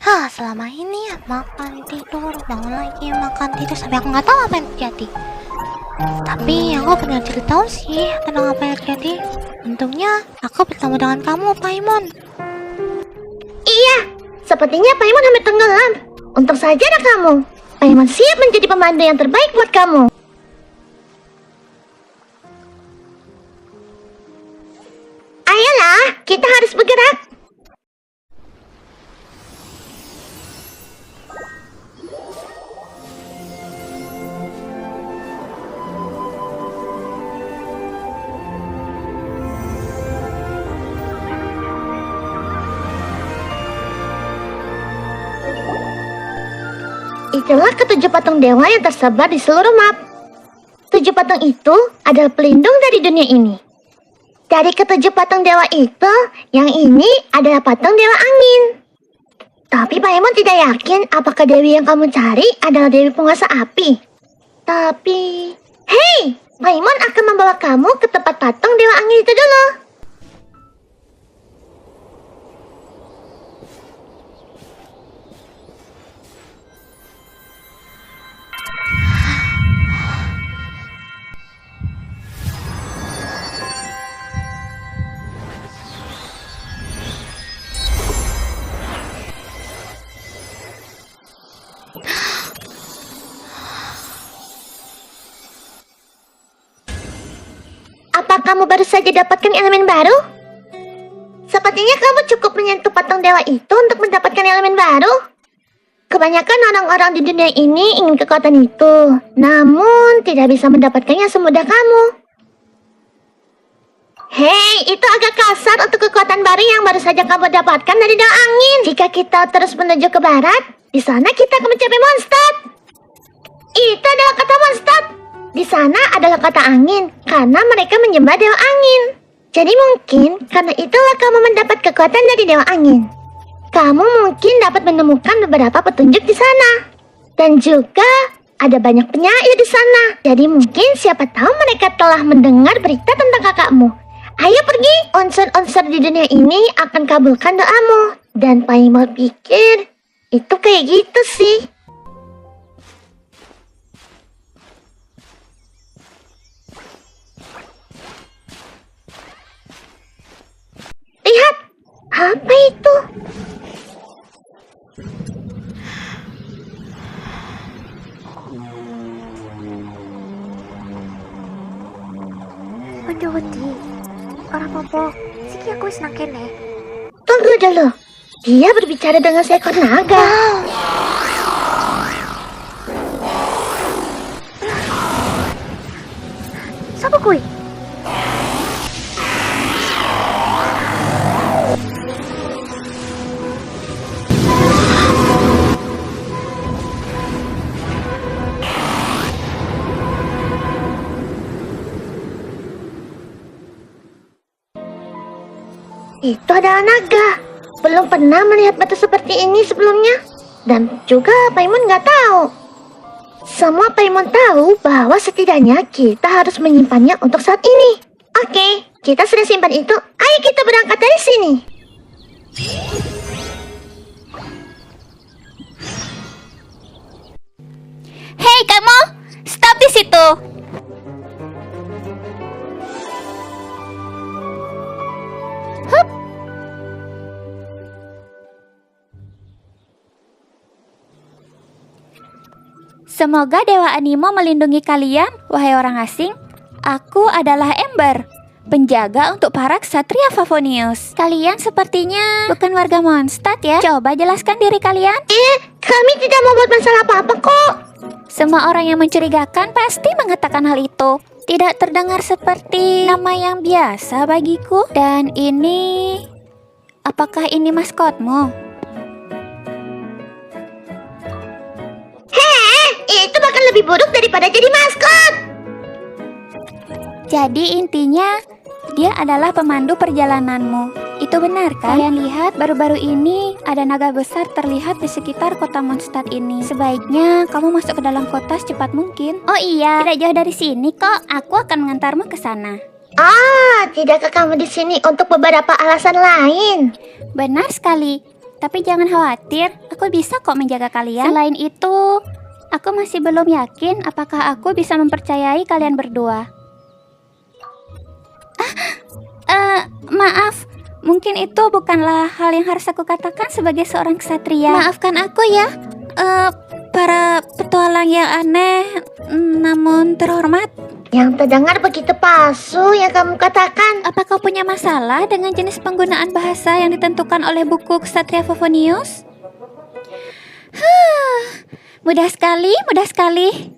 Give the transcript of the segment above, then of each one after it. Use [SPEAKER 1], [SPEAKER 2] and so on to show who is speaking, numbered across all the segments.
[SPEAKER 1] Selama ini ya makan tidur, bangun lagi, makan tidur sampai aku nggak tahu apa yang terjadi. Tapi aku pernah cerita sih tentang apa yang terjadi. Untungnya aku bertemu dengan kamu, Paimon.
[SPEAKER 2] Iya, sepertinya Paimon hampir tenggelam. Untung saja ada kamu. Paimon siap menjadi pemandu yang terbaik buat kamu. Ayolah, kita harus bergerak. Itulah ketujuh patung dewa yang tersebar di seluruh map. 7 patung itu adalah pelindung dari dunia ini. Dari ketujuh patung dewa itu, yang ini adalah patung dewa angin. Tapi Paimon tidak yakin apakah dewi yang kamu cari adalah dewi penguasa api. Tapi, hei, Paimon akan membawa kamu ke tempat patung dewa angin itu dulu. Apa kamu baru saja dapatkan elemen baru? Sepertinya kamu cukup menyentuh patung dewa itu untuk mendapatkan elemen baru. Kebanyakan orang-orang di dunia ini ingin kekuatan itu, namun tidak bisa mendapatkannya semudah kamu. Hei, itu agak kasar untuk kekuatan baru yang baru saja kamu dapatkan dari dewa angin. Jika kita terus menuju ke barat, di sana kita akan mencapai Mondstadt. Itu adalah kata Mondstadt. Di sana adalah kata angin, karena mereka menyembah dewa angin. Jadi mungkin karena itulah kamu mendapat kekuatan dari dewa angin. Kamu mungkin dapat menemukan beberapa petunjuk di sana. Dan juga ada banyak penyair di sana. Jadi mungkin siapa tahu mereka telah mendengar berita tentang kakakmu. Ayo pergi, unsur-unsur di dunia ini akan kabulkan doamu. Dan Paimon pikir itu kayak gitu sih. Lihat, apa itu?
[SPEAKER 1] Menjawati, orang popo, siki aku wis nang kene.
[SPEAKER 2] Tunggu dulu. Dia berbicara dengan seekor naga.
[SPEAKER 1] Siapa kuwi?
[SPEAKER 2] Itu adalah naga. Belum pernah melihat batu seperti ini sebelumnya. Dan juga Paimon nggak tahu. Semua Paimon tahu bahwa setidaknya kita harus menyimpannya untuk saat ini. Oke, kita sudah simpan itu. Ayo kita berangkat dari sini.
[SPEAKER 3] Hei kamu, stop di situ. Hup. Semoga Dewa Animo melindungi kalian, wahai orang asing. Aku adalah Ember, penjaga untuk para ksatria Favonius. Kalian sepertinya bukan warga Mondstadt ya? Coba jelaskan diri kalian.
[SPEAKER 2] Kami tidak membuat masalah apa-apa kok.
[SPEAKER 3] Semua orang yang mencurigakan pasti mengatakan hal itu. Tidak terdengar seperti nama yang biasa bagiku. Dan ini... apakah ini maskotmu?
[SPEAKER 2] Itu bahkan lebih buruk daripada jadi maskot.
[SPEAKER 3] Jadi intinya, dia adalah pemandu perjalananmu. Itu benar kan? Kalian lihat baru-baru ini ada naga besar terlihat di sekitar kota Mondstadt ini. Sebaiknya kamu masuk ke dalam kota secepat mungkin. Oh iya, tidak jauh dari sini kok. Aku akan mengantarmu ke sana.
[SPEAKER 2] Tidakkah kamu di sini untuk beberapa alasan lain?
[SPEAKER 3] Benar sekali. Tapi jangan khawatir, aku bisa kok menjaga kalian. Selain itu, aku masih belum yakin apakah aku bisa mempercayai kalian berdua. Maaf, mungkin itu bukanlah hal yang harus aku katakan sebagai seorang ksatria. Maafkan aku ya, para petualang yang aneh, namun terhormat.
[SPEAKER 2] Yang terdengar begitu palsu yang kamu katakan.
[SPEAKER 3] Apa kau punya masalah dengan jenis penggunaan bahasa yang ditentukan oleh buku Ksatria Favonius? Mudah sekali, mudah sekali.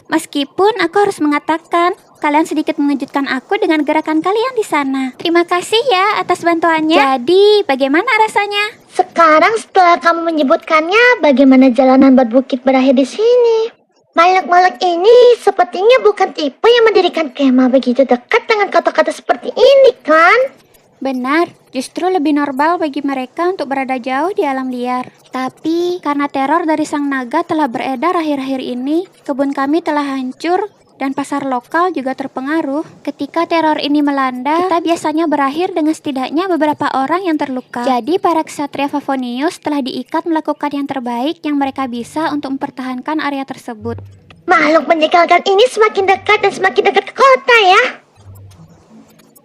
[SPEAKER 3] Meskipun aku harus mengatakan, kalian sedikit mengejutkan aku dengan gerakan kalian di sana. Terima kasih ya atas bantuannya. Jadi, bagaimana rasanya?
[SPEAKER 2] Sekarang setelah kamu menyebutkannya, bagaimana jalanan berbukit berakhir di sini? Makhluk-makhluk ini sepertinya bukan tipe yang mendirikan kemah begitu dekat dengan kota-kota seperti ini, kan?
[SPEAKER 3] Benar, justru lebih normal bagi mereka untuk berada jauh di alam liar. Tapi, karena teror dari sang naga telah beredar akhir-akhir ini, kebun kami telah hancur dan pasar lokal juga terpengaruh. Ketika teror ini melanda, kita biasanya berakhir dengan setidaknya beberapa orang yang terluka. Jadi para ksatria Favonius telah diikat melakukan yang terbaik yang mereka bisa untuk mempertahankan area tersebut.
[SPEAKER 2] Makhluk menyebalkan ini semakin dekat dan semakin dekat ke kota ya.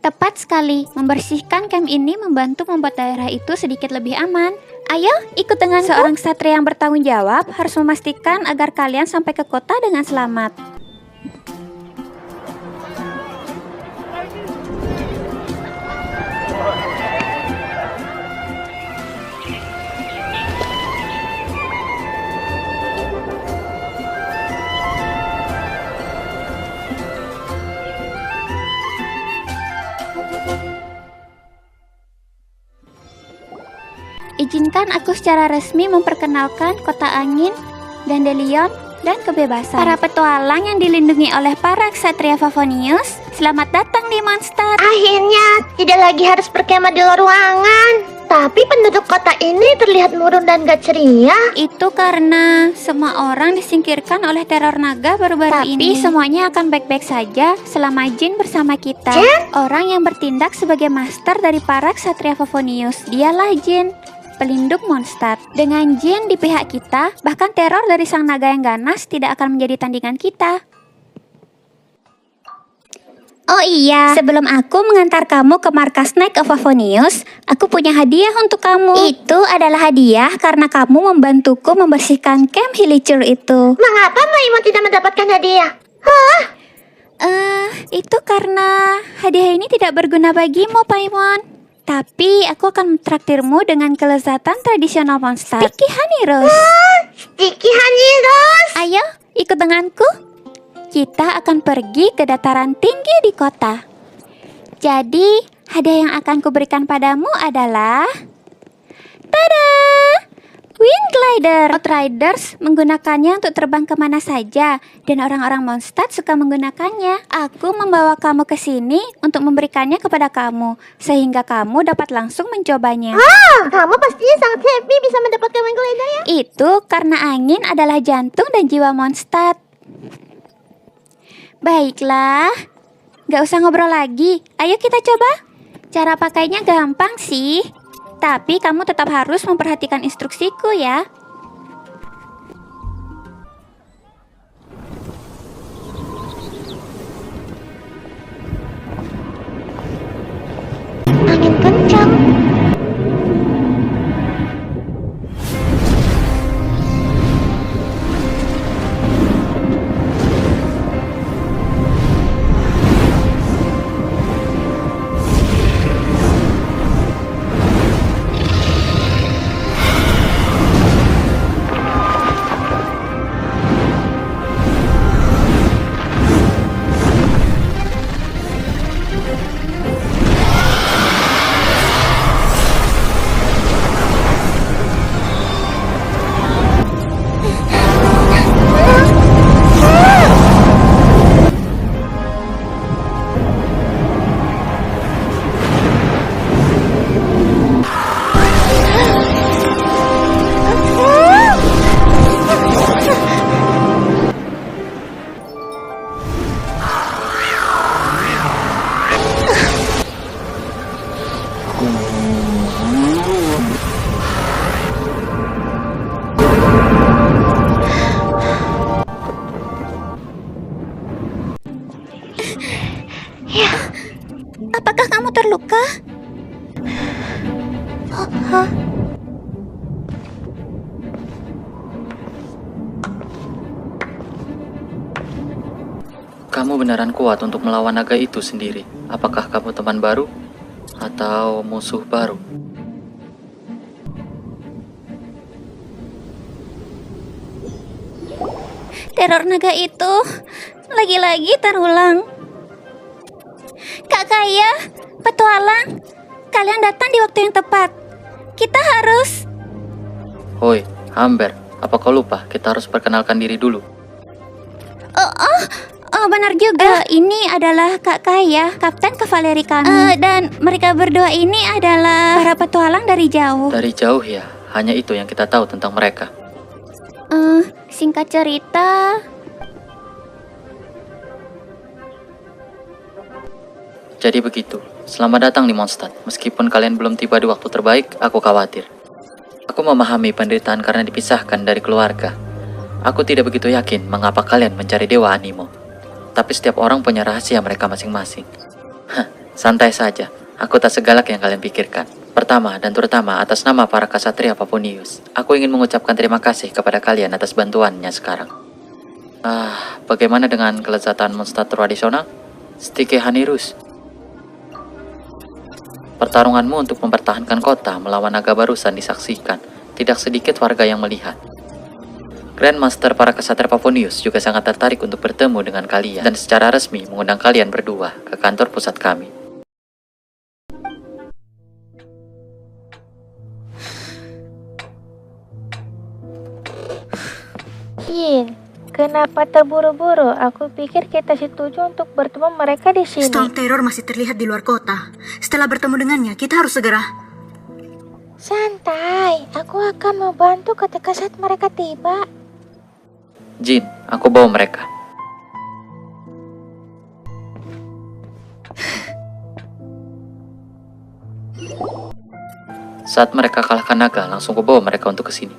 [SPEAKER 3] Tepat sekali, membersihkan camp ini membantu membuat daerah itu sedikit lebih aman. Ayo, ikut dengan seorang ksatria yang bertanggung jawab, harus memastikan agar kalian sampai ke kota dengan selamat. Izinkan aku secara resmi memperkenalkan Kota Angin, Dandelion, dan Kebebasan. Para petualang yang dilindungi oleh para ksatria Favonius, selamat datang di Mondstadt.
[SPEAKER 2] Akhirnya, tidak lagi harus berkemah di luar ruangan. Tapi penduduk kota ini terlihat murung dan gak ceria.
[SPEAKER 3] Itu karena semua orang disingkirkan oleh teror naga baru-baru ini. Tapi semuanya akan baik-baik saja selama Jin bersama kita.
[SPEAKER 2] Jin?
[SPEAKER 3] Orang yang bertindak sebagai master dari para ksatria Favonius, dialah Jin, pelindung Mondstadt. Dengan Jin di pihak kita, bahkan teror dari sang naga yang ganas tidak akan menjadi tandingan kita. Oh iya, sebelum aku mengantar kamu ke markas Knight of Favonius, aku punya hadiah untuk kamu. Itu adalah hadiah karena kamu membantuku membersihkan camp Hillichur itu.
[SPEAKER 2] Mengapa Maimon tidak mendapatkan hadiah? Hah?
[SPEAKER 3] Itu karena hadiah ini tidak berguna bagimu, Paimon. Tapi aku akan mentraktirmu dengan kelezatan tradisional Mondstadt. Sticky Honey Rose.
[SPEAKER 2] Sticky Honey Rose.
[SPEAKER 3] Ayo, ikut denganku. Kita akan pergi ke dataran tinggi di kota. Jadi, hadiah yang akan kuberikan padamu adalah... Tada! Wind Glider. Outriders menggunakannya untuk terbang kemana saja, dan orang-orang Mondstadt suka menggunakannya. Aku membawa kamu ke sini untuk memberikannya kepada kamu, sehingga kamu dapat langsung mencobanya.
[SPEAKER 2] Kamu pastinya sangat happy bisa mendapatkan Wind Glider ya?
[SPEAKER 3] Itu karena angin adalah jantung dan jiwa Mondstadt. Baiklah, gak usah ngobrol lagi. Ayo kita coba. Cara pakainya gampang sih. Tapi kamu tetap harus memperhatikan instruksiku ya.
[SPEAKER 2] Angin kencang.
[SPEAKER 1] Hah?
[SPEAKER 4] Kamu beneran kuat untuk melawan naga itu sendiri. Apakah kamu teman baru atau musuh baru?
[SPEAKER 3] Teror naga itu lagi-lagi terulang. Kak Kaya, petualang, kalian datang di waktu yang tepat. Kita harus...
[SPEAKER 4] Hoi, Amber, apa kau lupa? Kita harus perkenalkan diri dulu.
[SPEAKER 3] Oh, benar juga. Ini adalah Kak Kaya, Kapten Kavaleri kami. Dan mereka berdua ini adalah para petualang dari jauh.
[SPEAKER 4] Dari jauh ya, hanya itu yang kita tahu tentang mereka.
[SPEAKER 3] Singkat cerita,
[SPEAKER 4] Jadi begitu, selamat datang di Mondstadt. Meskipun kalian belum tiba di waktu terbaik, aku khawatir. Aku memahami penderitaan karena dipisahkan dari keluarga. Aku tidak begitu yakin mengapa kalian mencari Dewa Animo. Tapi setiap orang punya rahasia mereka masing-masing. Hah, santai saja. Aku tak segalak yang kalian pikirkan. Pertama dan terutama atas nama para Ksatria Paponius, aku ingin mengucapkan terima kasih kepada kalian atas bantuannya sekarang. Bagaimana dengan kelezatan Mondstadt tradisional? Stike Hanirus. Pertarunganmu untuk mempertahankan kota melawan naga barusan disaksikan. Tidak sedikit warga yang melihat. Grandmaster para Ksatria Paponius juga sangat tertarik untuk bertemu dengan kalian dan secara resmi mengundang kalian berdua ke kantor pusat kami.
[SPEAKER 5] Jin, kenapa terburu-buru? Aku pikir kita setuju untuk bertemu mereka di sini.
[SPEAKER 6] Storm Terror masih terlihat di luar kota. Setelah bertemu dengannya, kita harus segera.
[SPEAKER 5] Santai, aku akan membantu ketika saat mereka tiba.
[SPEAKER 4] Jin, aku bawa mereka. Saat mereka kalahkan naga, langsung kubawa mereka untuk ke sini.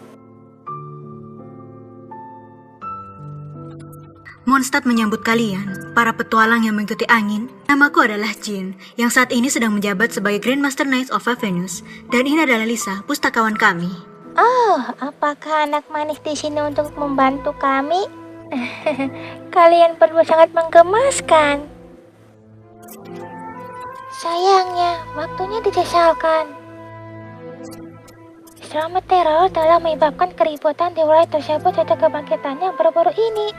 [SPEAKER 6] Mondstadt menyambut kalian, para petualang yang mengikuti angin. Namaku adalah Jin, yang saat ini sedang menjabat sebagai Grandmaster Knights of Venus. Dan ini adalah Lisa, pustakawan kami.
[SPEAKER 5] Oh, apakah anak manis di sini untuk membantu kami? Kalian berdua sangat menggemaskan. Sayangnya, waktunya disesalkan. Storm Terror telah menyebabkan keributan di wilayah tersebut sejak kebangkitannya baru-baru ini.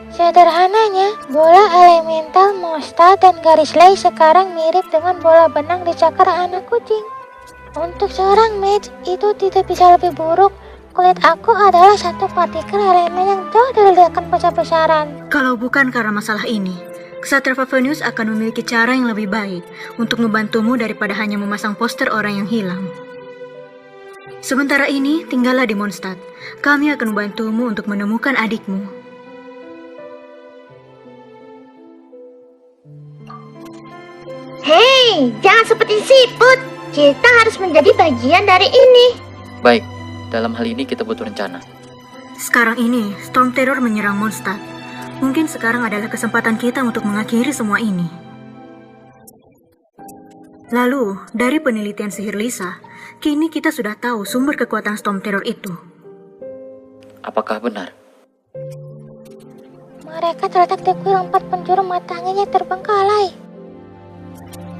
[SPEAKER 5] Sederhananya, bola elemental Mondstadt dan garis lay sekarang mirip dengan bola benang di cakar anak kucing. Untuk seorang mage, itu tidak bisa lebih buruk. Kulit aku adalah satu partikel elemen yang jauh dari ledakan besar-besaran.
[SPEAKER 6] Kalau bukan karena masalah ini, Ksatria Venus akan memiliki cara yang lebih baik untuk membantumu daripada hanya memasang poster orang yang hilang. Sementara ini, tinggallah di Mondstadt. Kami akan membantumu untuk menemukan adikmu.
[SPEAKER 2] Hei, jangan seperti siput. Kita harus menjadi bagian dari ini.
[SPEAKER 4] Baik, dalam hal ini kita butuh rencana.
[SPEAKER 6] Sekarang ini, Storm Terror menyerang Mondstadt. Mungkin sekarang adalah kesempatan kita untuk mengakhiri semua ini. Lalu, dari penelitian sihir Lisa, kini kita sudah tahu sumber kekuatan Storm Terror itu.
[SPEAKER 4] Apakah benar?
[SPEAKER 5] Mereka terletak di kuil 4 penjuru mata anginnya terbengkalai.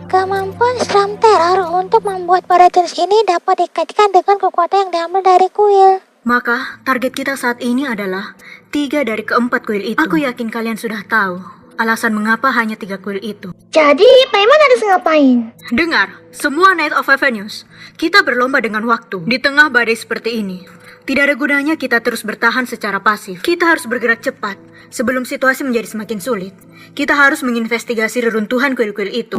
[SPEAKER 5] Kemampuan Storm Terror untuk membuat pada jenis ini dapat dikaitkan dengan kekuatan yang diambil dari kuil.
[SPEAKER 6] Maka, target kita saat ini adalah 3 dari keempat kuil itu. Aku yakin kalian sudah tahu alasan mengapa hanya 3 kuil itu.
[SPEAKER 2] Jadi, Paimon harus ngapain?
[SPEAKER 6] Dengar, semua Knight of Venus, kita berlomba dengan waktu di tengah badai seperti ini. Tidak ada gunanya kita terus bertahan secara pasif. Kita harus bergerak cepat sebelum situasi menjadi semakin sulit. Kita harus menginvestigasi reruntuhan kuil-kuil itu.